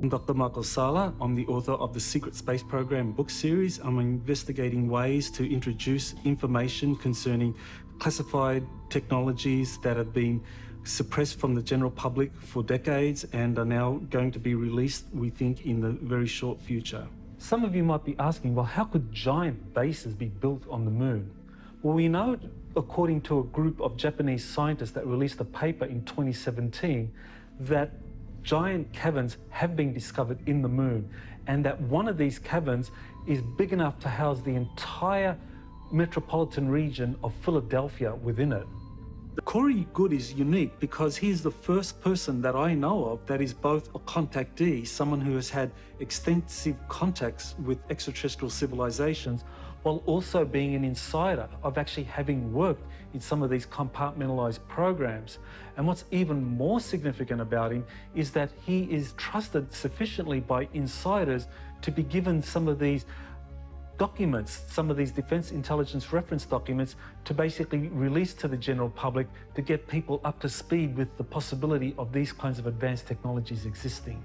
I'm Dr. Michael Salla. I'm the author of the Secret Space Program book series. I'm investigating ways to introduce information concerning classified technologies that have been suppressed from the general public for decades and are now going to be released, we think, in the very short future. Some of you might be asking, well, how could giant bases be built on the moon? Well, we know, according to a group of Japanese scientists that released a paper in 2017, that giant caverns have been discovered in the moon, and that one of these caverns is big enough to house the entire metropolitan region of Philadelphia within it. Corey Goode is unique because he's the first person that I know of that is both a contactee, someone who has had extensive contacts with extraterrestrial civilizations, while also being an insider of actually having worked in some of these compartmentalized programs. And what's even more significant about him is that he is trusted sufficiently by insiders to be given some of these documents, some of these defense intelligence reference documents, to basically release to the general public to get people up to speed with the possibility of these kinds of advanced technologies existing.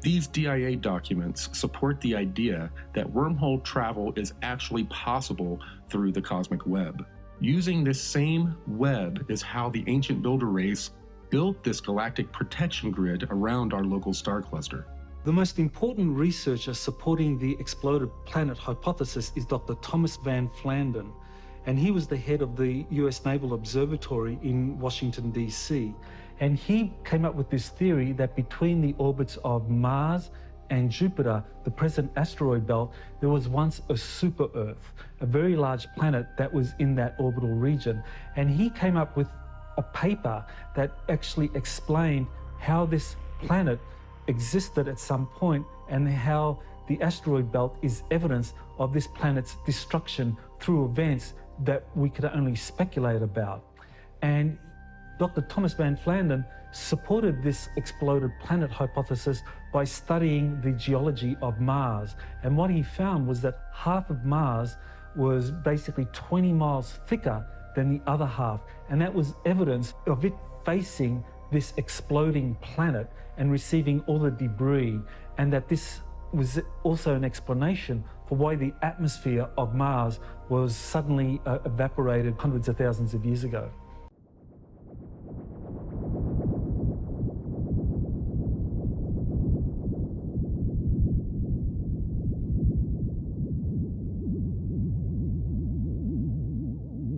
These DIA documents support the idea that wormhole travel is actually possible through the cosmic web. Using this same web is how the ancient builder race built this galactic protection grid around our local star cluster. The most important researcher supporting the exploded planet hypothesis is Dr. Thomas Van Flandern, and he was the head of the US Naval Observatory in Washington, D.C. And he came up with this theory that between the orbits of Mars and Jupiter, the present asteroid belt, there was once a super Earth, a very large planet that was in that orbital region. And he came up with a paper that actually explained how this planet existed at some point and how the asteroid belt is evidence of this planet's destruction through events that we could only speculate about. And Dr. Thomas Van Flandern supported this exploded planet hypothesis by studying the geology of Mars. And what he found was that half of Mars was basically 20 miles thicker than the other half. And that was evidence of it facing this exploding planet and receiving all the debris, and that this was also an explanation for why the atmosphere of Mars was suddenly evaporated hundreds of thousands of years ago.